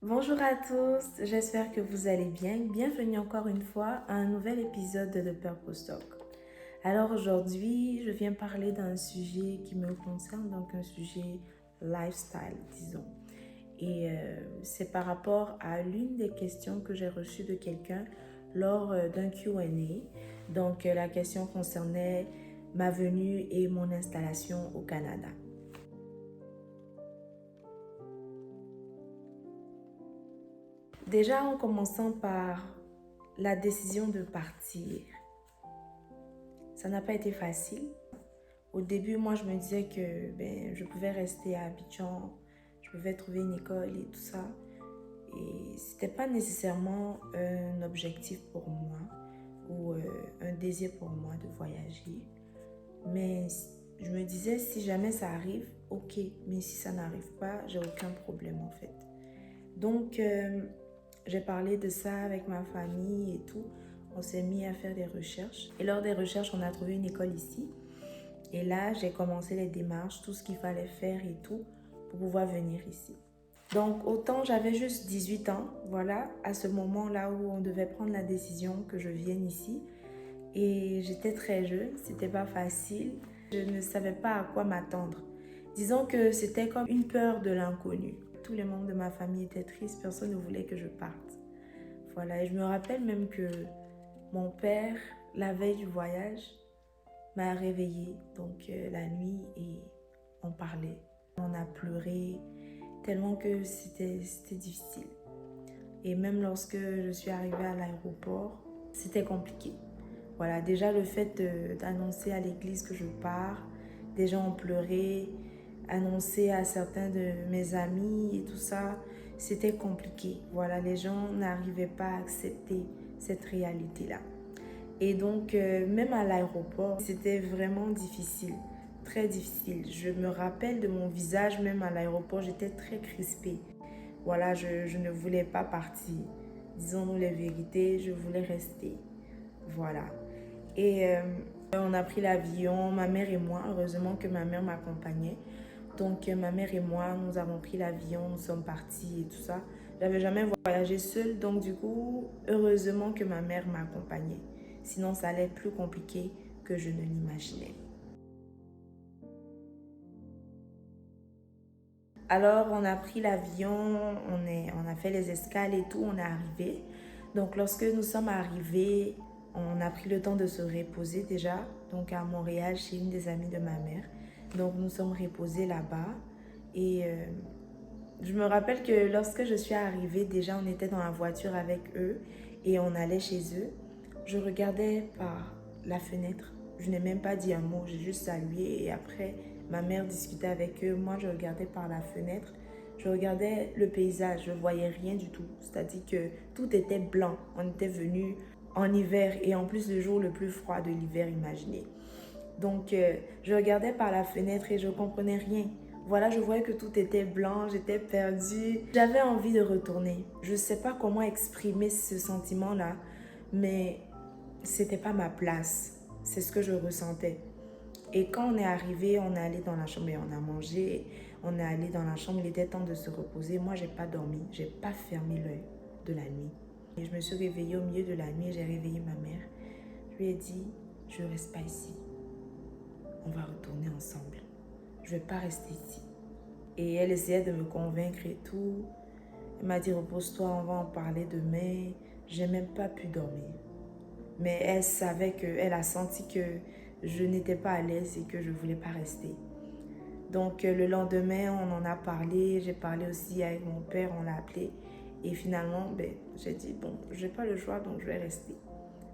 Bonjour à tous, j'espère que vous allez bien. Bienvenue encore une fois à un nouvel épisode de The Purpose Talk. Alors aujourd'hui, je viens parler d'un sujet qui me concerne, donc un sujet lifestyle, disons. Et c'est par rapport à l'une des questions que j'ai reçues de quelqu'un lors d'un Q&A. Donc la question concernait ma venue et mon installation au Canada. Déjà en commençant par la décision de partir. Ça n'a pas été facile. Au début, moi, je me disais que je pouvais rester à Abidjan, je pouvais trouver une école et tout ça. Et c'était pas nécessairement un objectif pour moi ou un désir pour moi de voyager. Mais je me disais, si jamais ça arrive, ok. Mais si ça n'arrive pas, j'ai aucun problème en fait. Donc, j'ai parlé de ça avec ma famille et tout. On s'est mis à faire des recherches. Et lors des recherches, on a trouvé une école ici. Et là, j'ai commencé les démarches, tout ce qu'il fallait faire et tout pour pouvoir venir ici. Donc, autant j'avais juste 18 ans, voilà, à ce moment-là où on devait prendre la décision que je vienne ici. Et j'étais très jeune, c'était pas facile. Je ne savais pas à quoi m'attendre. Disons que c'était comme une peur de l'inconnu. Tous les membres de ma famille étaient tristes, personne ne voulait que je parte. Voilà, et je me rappelle même que mon père, la veille du voyage, m'a réveillée donc la nuit et on parlait. On a pleuré tellement que c'était difficile. Et même lorsque je suis arrivée à l'aéroport, c'était compliqué. Voilà, déjà le fait d'annoncer à l'église que je pars, des gens ont pleuré, annoncer à certains de mes amis et tout ça, c'était compliqué. Voilà, les gens n'arrivaient pas à accepter cette réalité-là. Et donc, même à l'aéroport, c'était vraiment difficile, très difficile. Je me rappelle de mon visage, même à l'aéroport, j'étais très crispée. Voilà, je ne voulais pas partir. Disons-nous les vérités, je voulais rester. Voilà. Et on a pris l'avion, ma mère et moi, heureusement que ma mère m'accompagnait. Donc ma mère et moi, nous avons pris l'avion, nous sommes partis et tout ça. J'avais jamais voyagé seule, donc du coup, heureusement que ma mère m'accompagnait. Sinon, ça allait être plus compliqué que je ne l'imaginais. Alors, on a pris l'avion, on a fait les escales et tout, on est arrivé. Donc, lorsque nous sommes arrivés, on a pris le temps de se reposer déjà, donc à Montréal, chez une des amies de ma mère. Donc, nous sommes reposés là-bas. Et je me rappelle que lorsque je suis arrivée, déjà, on était dans la voiture avec eux et on allait chez eux. Je regardais par la fenêtre. Je n'ai même pas dit un mot, j'ai juste salué et après, ma mère discutait avec eux. Moi, je regardais par la fenêtre. Je regardais le paysage, je ne voyais rien du tout. C'est-à-dire que tout était blanc. On était venu en hiver et en plus le jour le plus froid de l'hiver imaginé. Donc, je regardais par la fenêtre et je ne comprenais rien. Voilà, je voyais que tout était blanc, j'étais perdue. J'avais envie de retourner. Je ne sais pas comment exprimer ce sentiment-là, mais c'était pas ma place. C'est ce que je ressentais. Et quand on est arrivé, on est allé dans la chambre et on a mangé. On est allé dans la chambre, il était temps de se reposer. Moi, j'ai pas dormi, j'ai pas fermé l'œil de la nuit. Et je me suis réveillée au milieu de la nuit et j'ai réveillé ma mère. Je lui ai dit, je reste pas ici. On va retourner ensemble. Je vais pas rester ici. Et elle essayait de me convaincre et tout. Elle m'a dit, repose-toi, on va en parler demain. J'ai même pas pu dormir. Mais elle savait elle a senti que je n'étais pas à l'aise et que je ne voulais pas rester. Donc le lendemain, on en a parlé. J'ai parlé aussi avec mon père, on l'a appelé. Et finalement, j'ai dit, bon, je n'ai pas le choix, donc je vais rester.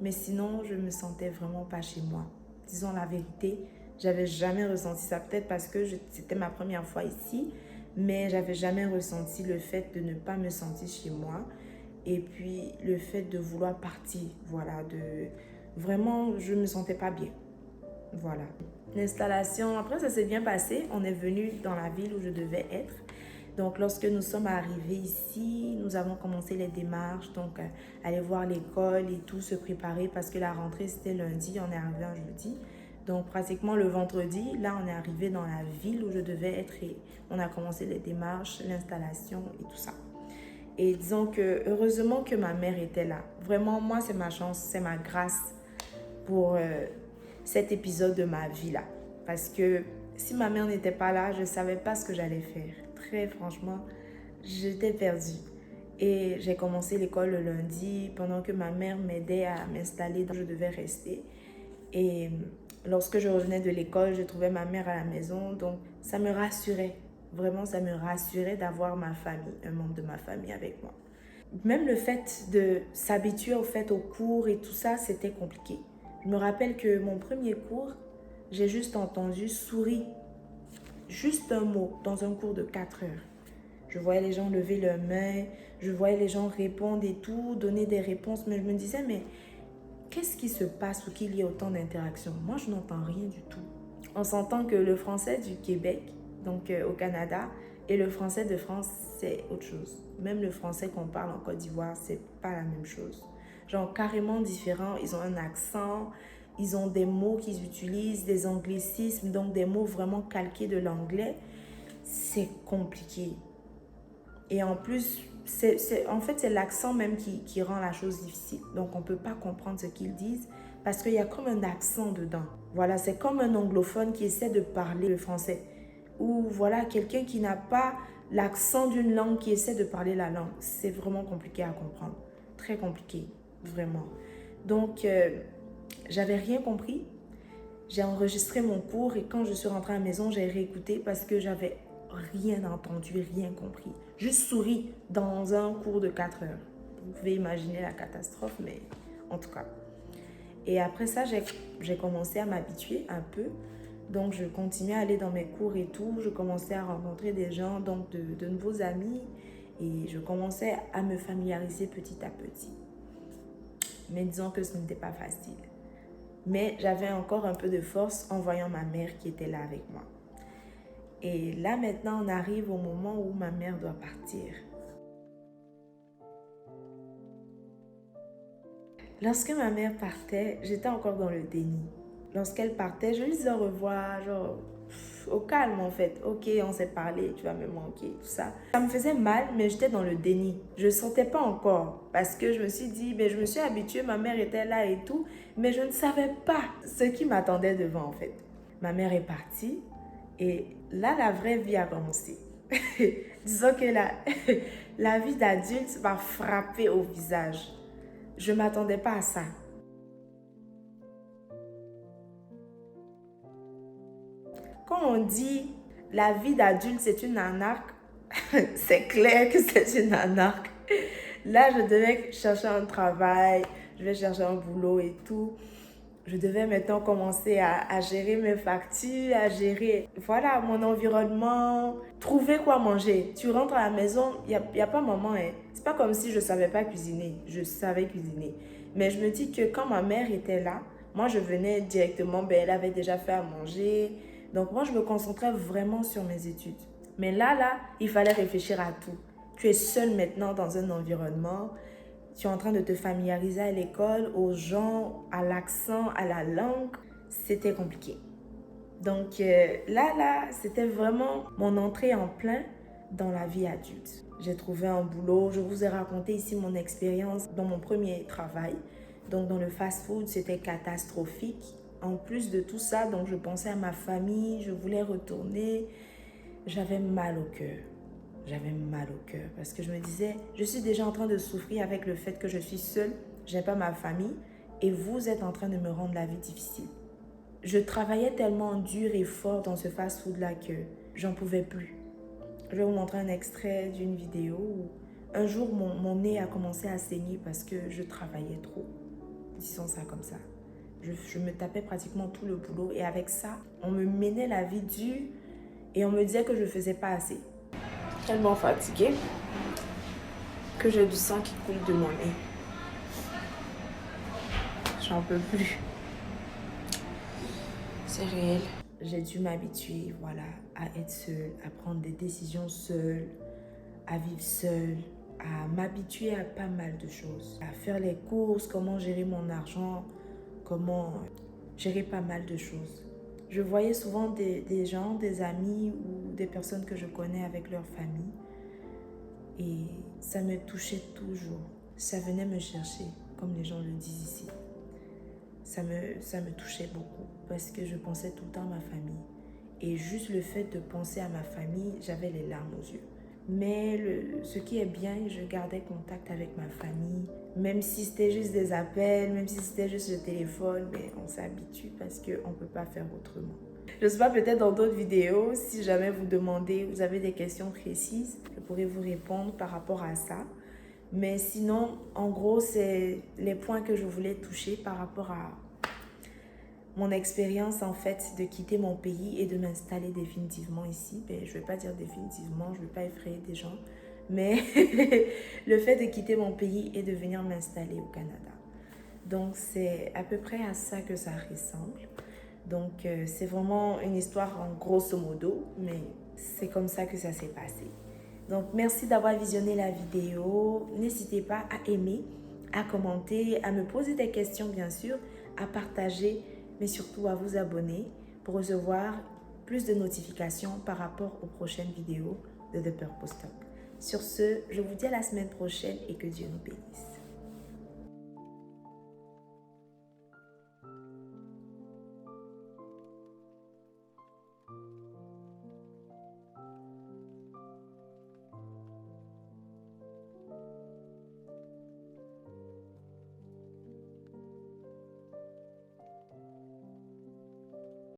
Mais sinon, je me sentais vraiment pas chez moi. Disons la vérité, j'avais jamais ressenti ça. Peut-être parce que c'était ma première fois ici, mais j'avais jamais ressenti le fait de ne pas me sentir chez moi. Et puis le fait de vouloir partir, voilà, vraiment, je me sentais pas bien. Voilà. L'installation, après ça s'est bien passé. On est venu dans la ville où je devais être. Donc, lorsque nous sommes arrivés ici, nous avons commencé les démarches, donc aller voir l'école et tout, se préparer parce que la rentrée c'était lundi, on est arrivé un jeudi. Donc, pratiquement le vendredi, là, on est arrivé dans la ville où je devais être et on a commencé les démarches, l'installation et tout ça. Et disons que heureusement que ma mère était là. Vraiment, moi, c'est ma chance, c'est ma grâce pour cet épisode de ma vie là. Parce que si ma mère n'était pas là, je ne savais pas ce que j'allais faire. Très franchement, j'étais perdue. Et j'ai commencé l'école le lundi pendant que ma mère m'aidait à m'installer. Je devais rester. Et lorsque je revenais de l'école, je trouvais ma mère à la maison. Donc, ça me rassurait. Vraiment, ça me rassurait d'avoir ma famille, un membre de ma famille avec moi. Même le fait de s'habituer au fait aux cours et tout ça, c'était compliqué. Je me rappelle que mon premier cours, j'ai juste entendu souris, juste un mot, dans un cours de 4 heures. Je voyais les gens lever leurs mains, je voyais les gens répondre et tout, donner des réponses, mais je me disais, mais qu'est-ce qui se passe pour qu'il y ait autant d'interactions? Moi, je n'entends rien du tout. On s'entend que le français du Québec, donc au Canada, et le français de France, c'est autre chose. Même le français qu'on parle en Côte d'Ivoire, c'est pas la même chose. Genre carrément différent, ils ont un accent, ils ont des mots qu'ils utilisent, des anglicismes, donc des mots vraiment calqués de l'anglais. C'est compliqué. Et en plus, en fait, c'est l'accent même qui rend la chose difficile. Donc, on ne peut pas comprendre ce qu'ils disent parce qu'il y a comme un accent dedans. Voilà, c'est comme un anglophone qui essaie de parler le français. Ou voilà, quelqu'un qui n'a pas l'accent d'une langue qui essaie de parler la langue. C'est vraiment compliqué à comprendre. Très compliqué, vraiment. Donc, j'avais rien compris. J'ai enregistré mon cours et quand je suis rentrée à la maison, j'ai réécouté parce que j'avais rien entendu, rien compris. Juste souri dans un cours de 4 heures. Vous pouvez imaginer la catastrophe, mais en tout cas. Et après ça, j'ai commencé à m'habituer un peu. Donc, je continuais à aller dans mes cours et tout. Je commençais à rencontrer des gens, donc de nouveaux amis. Et je commençais à me familiariser petit à petit. Mais disons que ce n'était pas facile. Mais j'avais encore un peu de force en voyant ma mère qui était là avec moi. Et là, maintenant, on arrive au moment où ma mère doit partir. Lorsque ma mère partait, j'étais encore dans le déni. Lorsqu'elle partait, je lui disais au revoir, genre, au calme en fait. Ok, on s'est parlé, tu vas me manquer, tout ça. Ça me faisait mal, mais j'étais dans le déni. Je ne sentais pas encore parce que je me suis dit, je me suis habituée, ma mère était là et tout, mais je ne savais pas ce qui m'attendait devant en fait. Ma mère est partie et là, la vraie vie a commencé. Disons que la vie d'adulte m'a frappé au visage. Je ne m'attendais pas à ça. Quand on dit la vie d'adulte, c'est une anarque, c'est clair que c'est une anarque. Là, je devais chercher un travail, je vais chercher un boulot et tout. Je devais maintenant commencer à gérer mes factures, à gérer voilà, mon environnement, trouver quoi manger. Tu rentres à la maison, il n'y a pas maman. Hein. C'est pas comme si je ne savais pas cuisiner. Je savais cuisiner. Mais je me dis que quand ma mère était là, moi je venais directement, elle avait déjà fait à manger. Donc moi je me concentrais vraiment sur mes études. Mais là, il fallait réfléchir à tout. Tu es seule maintenant dans un environnement. Tu es en train de te familiariser à l'école, aux gens, à l'accent, à la langue. C'était compliqué. Donc là, c'était vraiment mon entrée en plein dans la vie adulte. J'ai trouvé un boulot. Je vous ai raconté ici mon expérience dans mon premier travail. Donc dans le fast-food, c'était catastrophique. En plus de tout ça, donc je pensais à ma famille, je voulais retourner. J'avais mal au cœur. J'avais mal au cœur parce que je me disais, je suis déjà en train de souffrir avec le fait que je suis seule, je n'ai pas ma famille et vous êtes en train de me rendre la vie difficile. Je travaillais tellement dur et fort dans ce fast-food-là que j'en pouvais plus. Je vais vous montrer un extrait d'une vidéo où un jour mon nez a commencé à saigner parce que je travaillais trop. disons ça comme ça. Je me tapais pratiquement tout le boulot et avec ça, on me menait la vie dure et on me disait que je ne faisais pas assez. Tellement fatiguée que j'ai du sang qui coule de mon nez. J'en peux plus. C'est réel. J'ai dû m'habituer, voilà, à être seule, à prendre des décisions seule, à vivre seule, à m'habituer à pas mal de choses, à faire les courses, comment gérer mon argent, comment gérer pas mal de choses. Je voyais souvent des gens, des amis ou des personnes que je connais avec leur famille et ça me touchait toujours. Ça venait me chercher, comme les gens le disent ici. Ça me touchait beaucoup parce que je pensais tout le temps à ma famille. Et juste le fait de penser à ma famille, j'avais les larmes aux yeux. Mais ce qui est bien, je gardais contact avec ma famille. Même si c'était juste des appels, même si c'était juste le téléphone, mais on s'habitue parce qu'on ne peut pas faire autrement. Je ne sais pas, peut-être dans d'autres vidéos, si jamais vous demandez, vous avez des questions précises, je pourrais vous répondre par rapport à ça. Mais sinon, en gros, c'est les points que je voulais toucher par rapport à mon expérience en fait de quitter mon pays et de m'installer définitivement ici. Ben, je ne vais pas dire définitivement, je ne vais pas effrayer des gens, mais le fait de quitter mon pays et de venir m'installer au Canada. Donc, c'est à peu près à ça que ça ressemble. Donc, c'est vraiment une histoire en grosso modo, mais c'est comme ça que ça s'est passé. Donc, merci d'avoir visionné la vidéo. N'hésitez pas à aimer, à commenter, à me poser des questions, bien sûr, à partager, mais surtout à vous abonner pour recevoir plus de notifications par rapport aux prochaines vidéos de The Purpose Talk. Sur ce, je vous dis à la semaine prochaine et que Dieu nous bénisse.